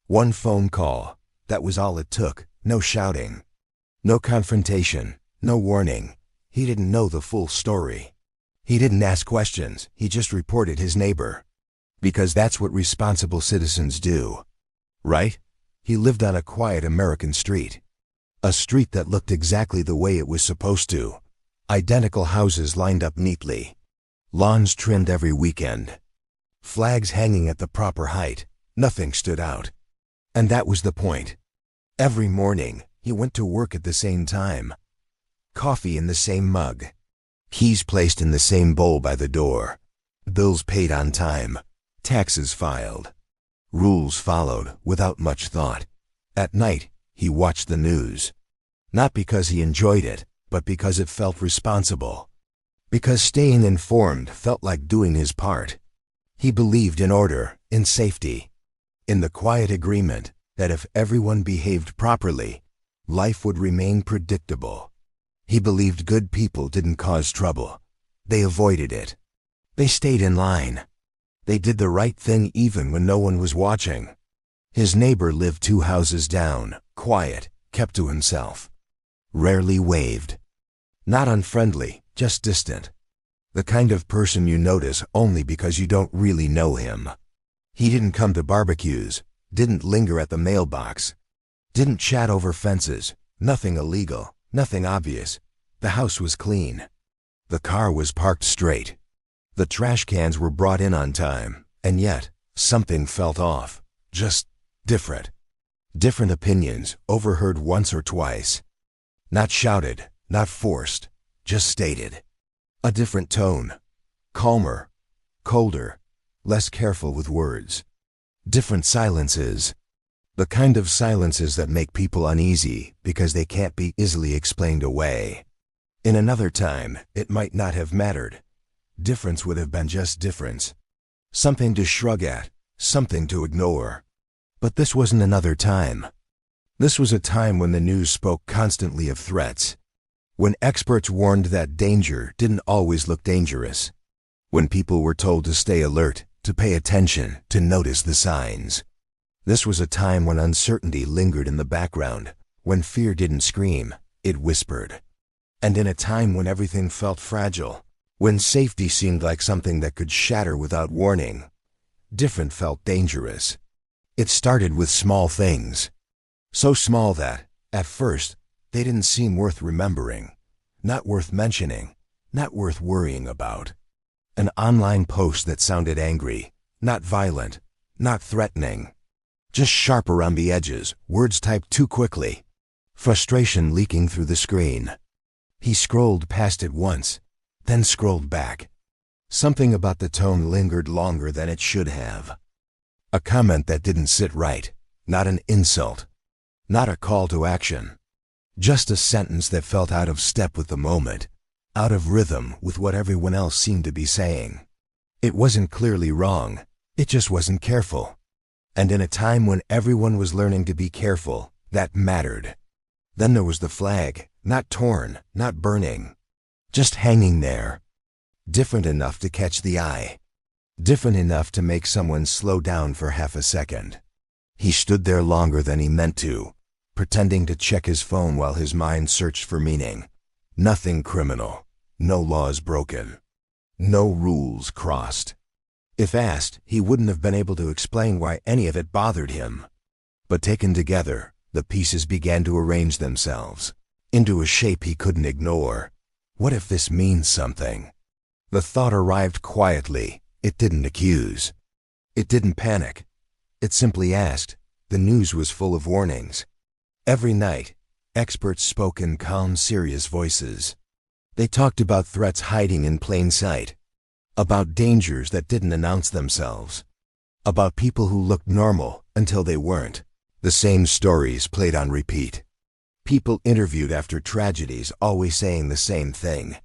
One phone call, that was all it took. No shouting. No confrontation. No warning. He didn't know the full story. He didn't ask questions. He just reported his neighbor. Because that's what responsible citizens do. Right? He lived on a quiet American street. A street that looked exactly the way it was supposed to. Identical houses lined up neatly. Lawns trimmed every weekend. Flags hanging at the proper height. Nothing stood out. And that was the point. Every morning, he went to work at the same time. Coffee in the same mug. Keys placed in the same bowl by the door. Bills paid on time. Taxes filed. Rules followed without much thought. At night, he watched the news. Not because he enjoyed it, but because it felt responsible. Because staying informed felt like doing his part. He believed in order, in safety, in the quiet agreement that if everyone behaved properly, life would remain predictable. He believed good people didn't cause trouble. They avoided it. They stayed in line. They did the right thing even when no one was watching. His neighbor lived 2 houses down, quiet, kept to himself. Rarely waved. Not unfriendly, just distant. The kind of person you notice only because you don't really know him. He didn't come to barbecues, didn't linger at the mailbox, didn't chat over fences, nothing illegal, nothing obvious. The house was clean. The car was parked straight. The trash cans were brought in on time, and yet, something felt off. Just different. Different opinions, overheard once or twice. Not shouted, not forced, just stated. A different tone. Calmer, colder, less careful with words. Different silences. The kind of silences that make people uneasy because they can't be easily explained away. In another time, it might not have mattered. Difference would have been just difference. Something to shrug at, something to ignore. But this wasn't another time. This was a time when the news spoke constantly of threats. When experts warned that danger didn't always look dangerous. When people were told to stay alert, to pay attention, to notice the signs. This was a time when uncertainty lingered in the background, when fear didn't scream, it whispered. And in a time when everything felt fragile, when safety seemed like something that could shatter without warning, different felt dangerous. It started with small things. So small that, at first, they didn't seem worth remembering, not worth mentioning, not worth worrying about. An online post that sounded angry, not violent, not threatening. Just sharp around the edges, words typed too quickly. Frustration leaking through the screen. He scrolled past it once, then scrolled back. Something about the tone lingered longer than it should have. A comment that didn't sit right, not an insult, not a call to action. Just a sentence that felt out of step with the moment, out of rhythm with what everyone else seemed to be saying. It wasn't clearly wrong, it just wasn't careful. And in a time when everyone was learning to be careful, that mattered. Then there was the flag, not torn, not burning. Just hanging there. Different enough to catch the eye. Different enough to make someone slow down for half a second. He stood there longer than he meant to, pretending to check his phone while his mind searched for meaning. Nothing criminal. No laws broken. No rules crossed. If asked, he wouldn't have been able to explain why any of it bothered him. But taken together, the pieces began to arrange themselves into a shape he couldn't ignore. What if this means something? The thought arrived quietly. It didn't accuse. It didn't panic. It simply asked. The news was full of warnings. Every night, experts spoke in calm, serious voices. They talked about threats hiding in plain sight, about dangers that didn't announce themselves, about people who looked normal until they weren't. The same stories played on repeat. People interviewed after tragedies always saying the same thing.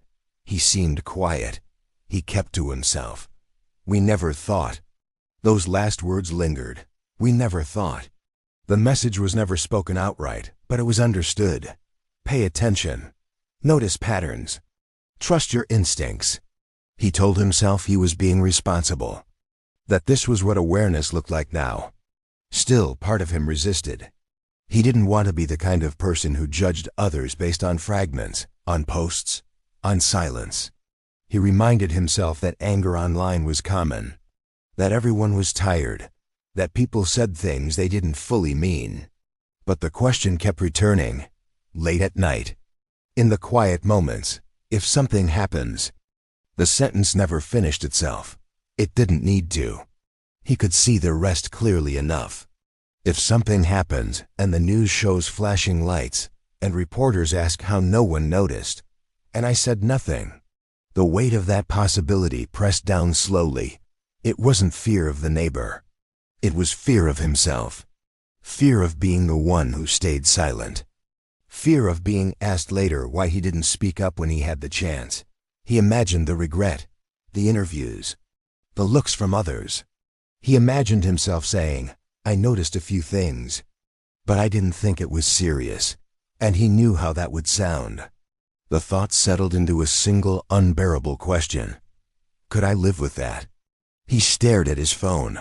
He seemed quiet. He kept to himself. We never thought. Those last words lingered. We never thought. The message was never spoken outright, but it was understood. Pay attention. Notice patterns. Trust your instincts. He told himself he was being responsible. That this was what awareness looked like now. Still, part of him resisted. He didn't want to be the kind of person who judged others based on fragments, on posts, on silence. He reminded himself that anger online was common, that everyone was tired, that people said things they didn't fully mean. But the question kept returning, late at night, in the quiet moments, if something happens. The sentence never finished itself. It didn't need to. He could see the rest clearly enough. If something happens and the news shows flashing lights and reporters ask how no one noticed, and I said nothing, the weight of that possibility pressed down slowly. It wasn't fear of the neighbor. It was fear of himself. Fear of being the one who stayed silent. Fear of being asked later why he didn't speak up when he had the chance. He imagined the regret, the interviews, the looks from others. He imagined himself saying, I noticed a few things, but I didn't think it was serious, and he knew how that would sound. The thought settled into a single unbearable question. Could I live with that? He stared at his phone.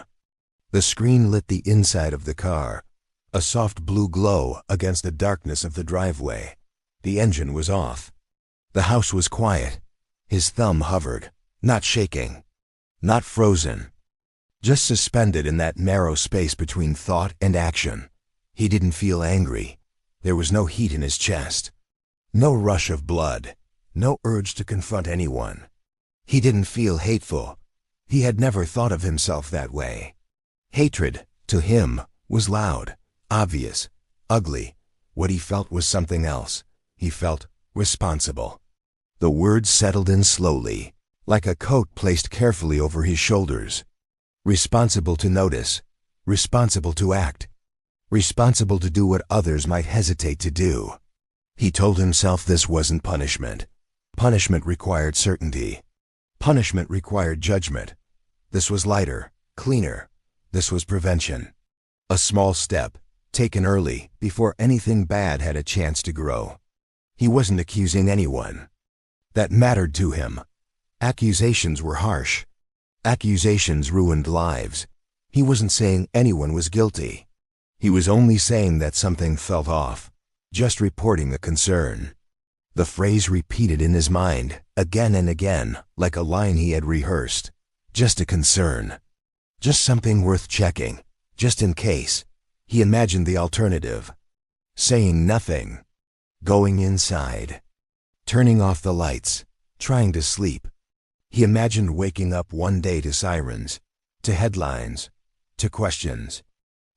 The screen lit the inside of the car, a soft blue glow against the darkness of the driveway. The engine was off. The house was quiet. His thumb hovered, not shaking, not frozen, just suspended in that narrow space between thought and action. He didn't feel angry. There was no heat in his chest, no rush of blood, no urge to confront anyone. He didn't feel hateful. He had never thought of himself that way. Hatred, to him, was loud, obvious, ugly. What he felt was something else. He felt responsible. The words settled in slowly, like a coat placed carefully over his shoulders. Responsible to notice, responsible to act, responsible to do what others might hesitate to do. He told himself this wasn't punishment. Punishment required certainty. Punishment required judgment. This was lighter, cleaner. This was prevention. A small step, taken early, before anything bad had a chance to grow. He wasn't accusing anyone. That mattered to him. Accusations were harsh. Accusations ruined lives. He wasn't saying anyone was guilty. He was only saying that something felt off, just reporting a concern. The phrase repeated in his mind, again and again, like a line he had rehearsed. Just a concern. Just something worth checking, just in case. He imagined the alternative. Saying nothing. Going inside. Turning off the lights. Trying to sleep. He imagined waking up one day to sirens, to headlines, to questions.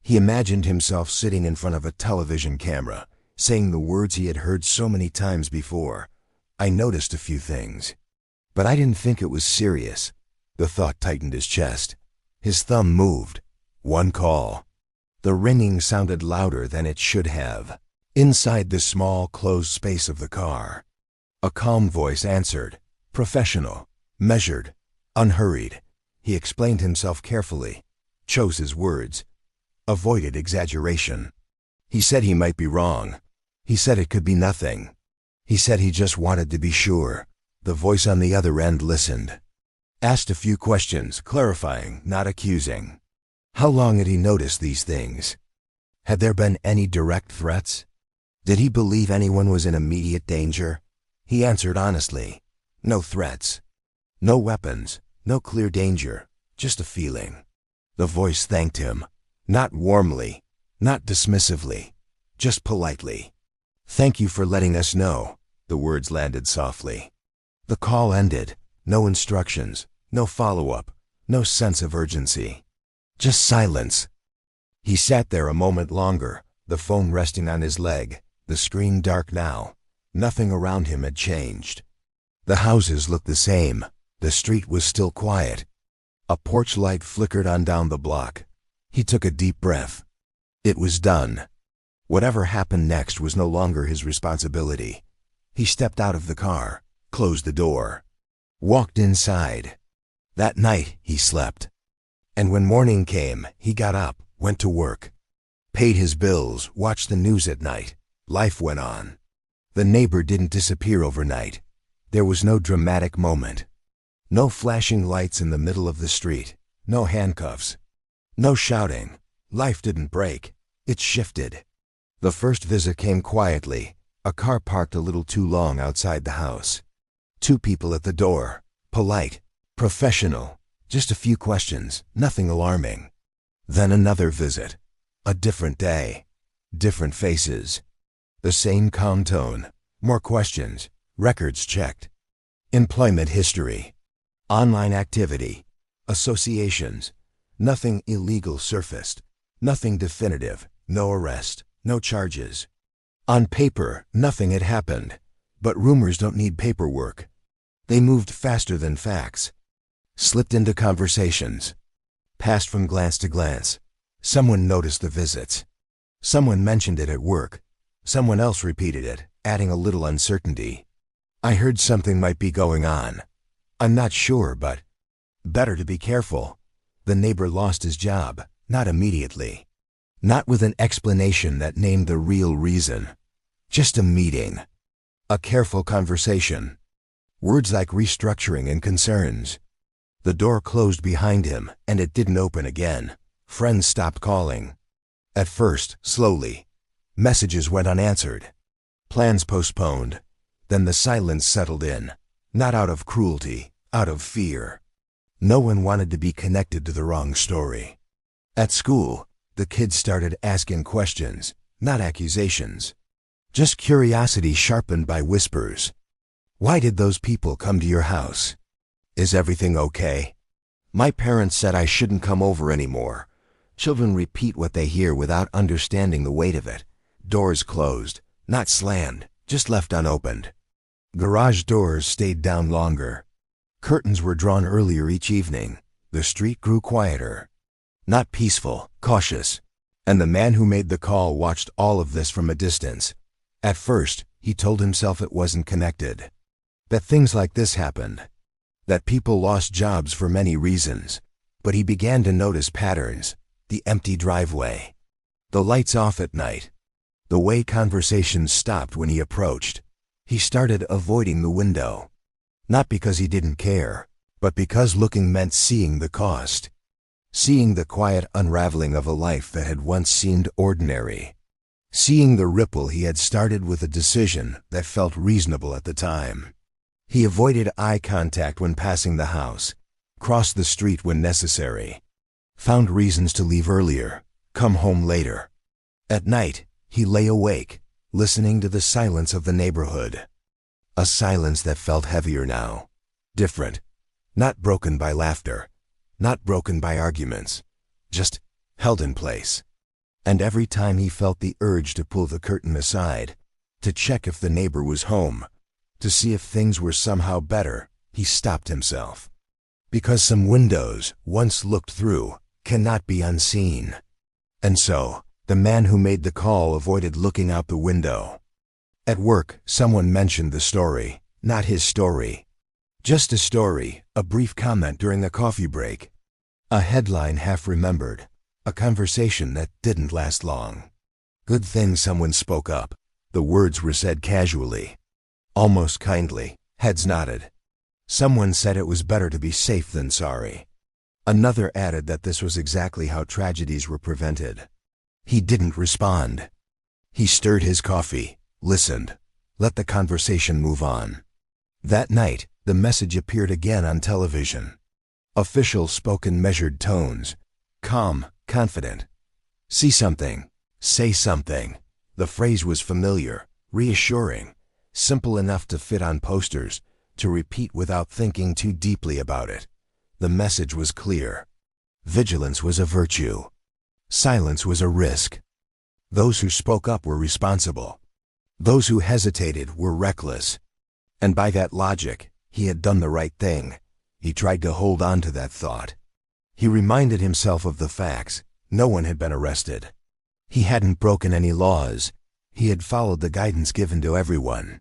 He imagined himself sitting in front of a television camera, saying the words he had heard so many times before. I noticed a few things, but I didn't think it was serious. The thought tightened his chest. His thumb moved. One call. The ringing sounded louder than it should have. Inside the small, closed space of the car, a calm voice answered, professional, measured, unhurried. He explained himself carefully, chose his words, avoided exaggeration. He said he might be wrong. He said it could be nothing. He said he just wanted to be sure. The voice on the other end listened. Asked a few questions, clarifying, not accusing. How long had he noticed these things? Had there been any direct threats? Did he believe anyone was in immediate danger? He answered honestly. No threats. No weapons. No clear danger. Just a feeling. The voice thanked him. Not warmly. Not dismissively. Just politely. Thank you for letting us know. The words landed softly. The call ended. No instructions. No follow-up. No sense of urgency. Just silence. He sat there a moment longer, the phone resting on his leg, the screen dark now. Nothing around him had changed. The houses looked the same. The street was still quiet. A porch light flickered on down the block. He took a deep breath. It was done. Whatever happened next was no longer his responsibility. He stepped out of the car, closed the door, walked inside. That night he slept. And when morning came, he got up, went to work, paid his bills, watched the news at night. Life went on. The neighbor didn't disappear overnight. There was no dramatic moment. No flashing lights in the middle of the street. No handcuffs. No shouting. Life didn't break. It shifted. The first visit came quietly. A car parked a little too long outside the house. 2 people at the door. Polite. Professional. Just a few questions. Nothing alarming. Then another visit. A different day. Different faces. The same calm tone. More questions. Records checked. Employment history. Online activity. Associations. Nothing illegal surfaced. Nothing definitive. No arrest. No charges. On paper, nothing had happened. But rumors don't need paperwork. They moved faster than facts. Slipped into conversations. Passed from glance to glance. Someone noticed the visits. Someone mentioned it at work. Someone else repeated it, adding a little uncertainty. I heard something might be going on. I'm not sure, but better to be careful. The neighbor lost his job, not immediately. Not with an explanation that named the real reason. Just a meeting. A careful conversation. Words like restructuring and concerns. The door closed behind him, and it didn't open again. Friends stopped calling. At first, slowly. Messages went unanswered. Plans postponed. Then the silence settled in. Not out of cruelty, out of fear. No one wanted to be connected to the wrong story. At school, the kids started asking questions, not accusations. Just curiosity sharpened by whispers. Why did those people come to your house? Is everything okay? My parents said I shouldn't come over anymore. Children repeat what they hear without understanding the weight of it. Doors closed, not slammed, just left unopened. Garage doors stayed down longer. Curtains were drawn earlier each evening. The street grew quieter. Not peaceful, cautious. And the man who made the call watched all of this from a distance. At first, he told himself it wasn't connected. That things like this happened. That people lost jobs for many reasons. But he began to notice patterns. The empty driveway. The lights off at night. The way conversations stopped when he approached. He started avoiding the window. Not because he didn't care, but because looking meant seeing the cost. Seeing the quiet unraveling of a life that had once seemed ordinary. Seeing the ripple he had started with a decision that felt reasonable at the time. He avoided eye contact when passing the house. Crossed the street when necessary. Found reasons to leave earlier, come home later. At night, he lay awake, listening to the silence of the neighborhood. A silence that felt heavier now. Different. Not broken by laughter. Not broken by arguments. Just held in place. And every time he felt the urge to pull the curtain aside, to check if the neighbor was home, to see if things were somehow better, he stopped himself. Because some windows, once looked through, cannot be unseen. And so, the man who made the call avoided looking out the window. At work, someone mentioned the story, not his story. Just a story, a brief comment during the coffee break. A headline half remembered, a conversation that didn't last long. Good thing someone spoke up. The words were said casually. Almost kindly, heads nodded. Someone said it was better to be safe than sorry. Another added that this was exactly how tragedies were prevented. He didn't respond. He stirred his coffee, listened, let the conversation move on. That night, the message appeared again on television. Officials spoke in measured tones, calm, confident. See something, say something. The phrase was familiar, reassuring, simple enough to fit on posters, to repeat without thinking too deeply about it. The message was clear. Vigilance was a virtue. Silence was a risk. Those who spoke up were responsible. Those who hesitated were reckless. And by that logic, he had done the right thing. He tried to hold on to that thought. He reminded himself of the facts. No one had been arrested. He hadn't broken any laws. He had followed the guidance given to everyone.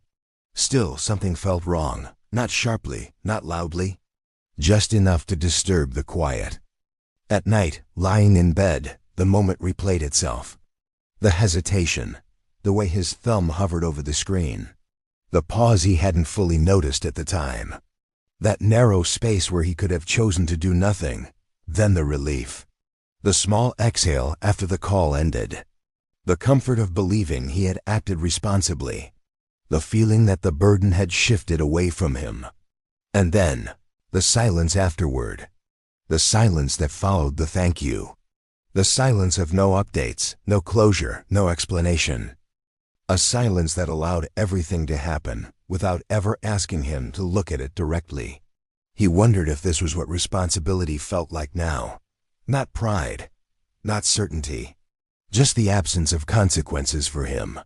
Still, something felt wrong. Not sharply, not loudly. Just enough to disturb the quiet. At night, lying in bed, the moment replayed itself. The hesitation, the way his thumb hovered over the screen. The pause he hadn't fully noticed at the time. That narrow space where he could have chosen to do nothing. Then the relief. The small exhale after the call ended. The comfort of believing he had acted responsibly. The feeling that the burden had shifted away from him. And then, the silence afterward. The silence that followed the thank you. The silence of no updates, no closure, no explanation. A silence that allowed everything to happen without ever asking him to look at it directly. He wondered if this was what responsibility felt like now. Not pride, not certainty, just the absence of consequences for him.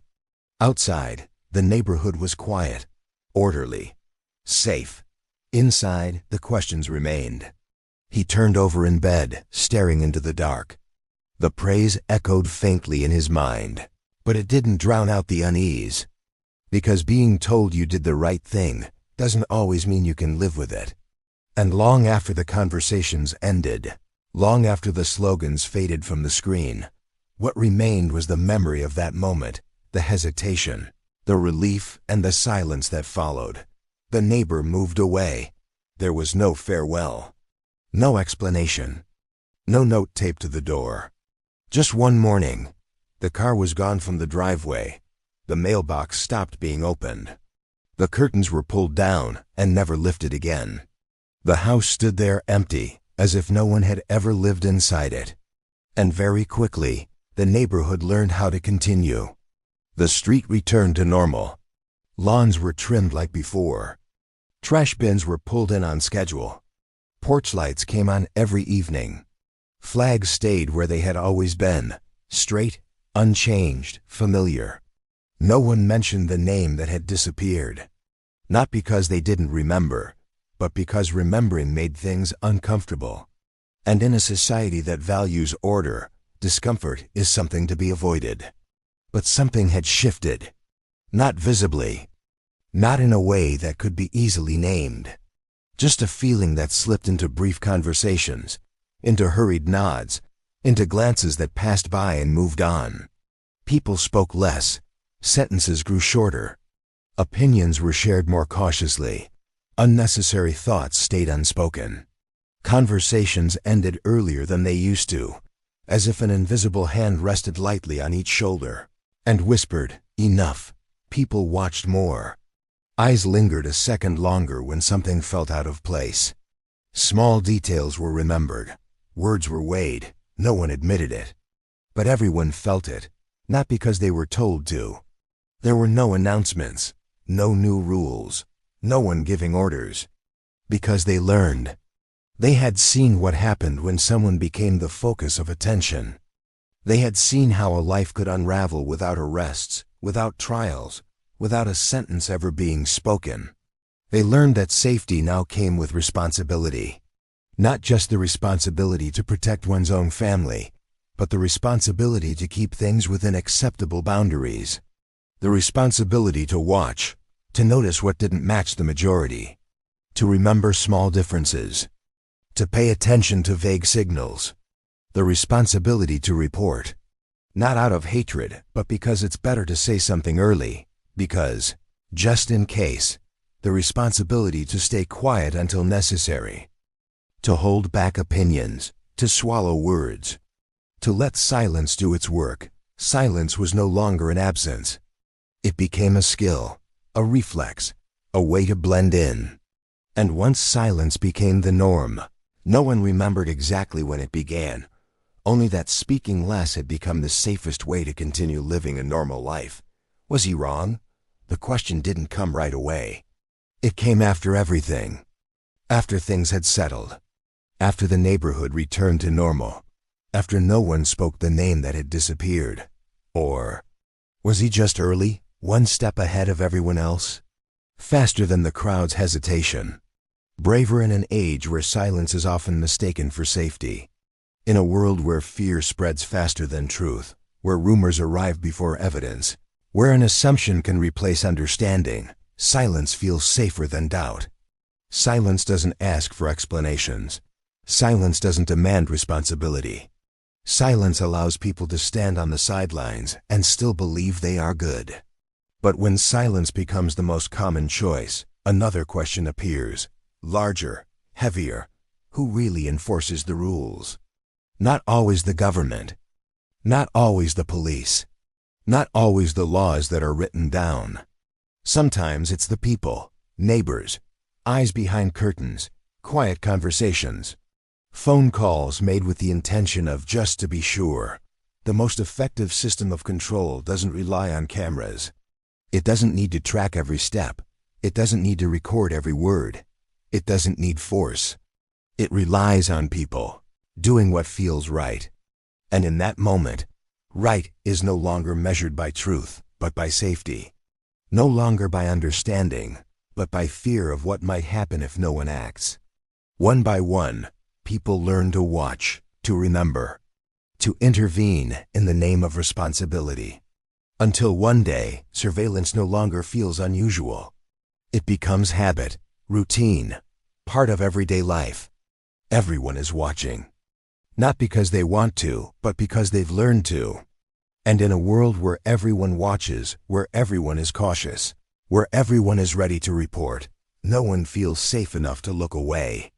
Outside, the neighborhood was quiet, orderly, safe. Inside, the questions remained. He turned over in bed, staring into the dark. The praise echoed faintly in his mind, but it didn't drown out the unease. Because being told you did the right thing doesn't always mean you can live with it. And long after the conversations ended, long after the slogans faded from the screen, what remained was the memory of that moment, the hesitation, the relief, and the silence that followed. The neighbor moved away. There was no farewell, no explanation, no note taped to the door. Just one morning, the car was gone from the driveway. The mailbox stopped being opened. The curtains were pulled down and never lifted again. The house stood there empty, as if no one had ever lived inside it. And very quickly, the neighborhood learned how to continue. The street returned to normal. Lawns were trimmed like before. Trash bins were pulled in on schedule. Porch lights came on every evening. Flags stayed where they had always been, straight, unchanged, familiar. No one mentioned the name that had disappeared. Not because they didn't remember, but because remembering made things uncomfortable. And in a society that values order, discomfort is something to be avoided. But something had shifted. Not visibly. Not in a way that could be easily named. Just a feeling that slipped into brief conversations, into hurried nods, into glances that passed by and moved on. People spoke less. Sentences grew shorter. Opinions were shared more cautiously. Unnecessary thoughts stayed unspoken. Conversations ended earlier than they used to, as if an invisible hand rested lightly on each shoulder and whispered, "Enough." People watched more. Eyes lingered a second longer when something felt out of place. Small details were remembered. Words were weighed. No one admitted it. But everyone felt it, not because they were told to. There were no announcements, no new rules, no one giving orders. Because they learned. They had seen what happened when someone became the focus of attention. They had seen how a life could unravel without arrests, without trials, without a sentence ever being spoken. They learned that safety now came with responsibility. Not just the responsibility to protect one's own family, but the responsibility to keep things within acceptable boundaries. The responsibility to watch, to notice what didn't match the majority, to remember small differences, to pay attention to vague signals. The responsibility to report, not out of hatred, but because it's better to say something early, because, just in case, the responsibility to stay quiet until necessary, to hold back opinions, to swallow words, to let silence do its work. Silence was no longer an absence. It became a skill, a reflex, a way to blend in. And once silence became the norm, no one remembered exactly when it began, only that speaking less had become the safest way to continue living a normal life. Was he wrong? The question didn't come right away. It came after everything. After things had settled. After the neighborhood returned to normal. After no one spoke the name that had disappeared. Or was he just early, one step ahead of everyone else? Faster than the crowd's hesitation. Braver in an age where silence is often mistaken for safety. In a world where fear spreads faster than truth, where rumors arrive before evidence, where an assumption can replace understanding, silence feels safer than doubt. Silence doesn't ask for explanations. Silence doesn't demand responsibility. Silence allows people to stand on the sidelines and still believe they are good. But when silence becomes the most common choice, another question appears, larger, heavier. Who really enforces the rules? Not always the government. Not always the police. Not always the laws that are written down. Sometimes it's the people, neighbors, eyes behind curtains, quiet conversations, phone calls made with the intention of just to be sure. The most effective system of control doesn't rely on cameras. It doesn't need to track every step. It doesn't need to record every word. It doesn't need force. It relies on people, doing what feels right. And in that moment, right is no longer measured by truth, but by safety. No longer by understanding, but by fear of what might happen if no one acts. One by one, people learn to watch, to remember, to intervene in the name of responsibility. Until one day, surveillance no longer feels unusual. It becomes habit, routine, part of everyday life. Everyone is watching. Not because they want to, but because they've learned to. And in a world where everyone watches, where everyone is cautious, where everyone is ready to report, no one feels safe enough to look away.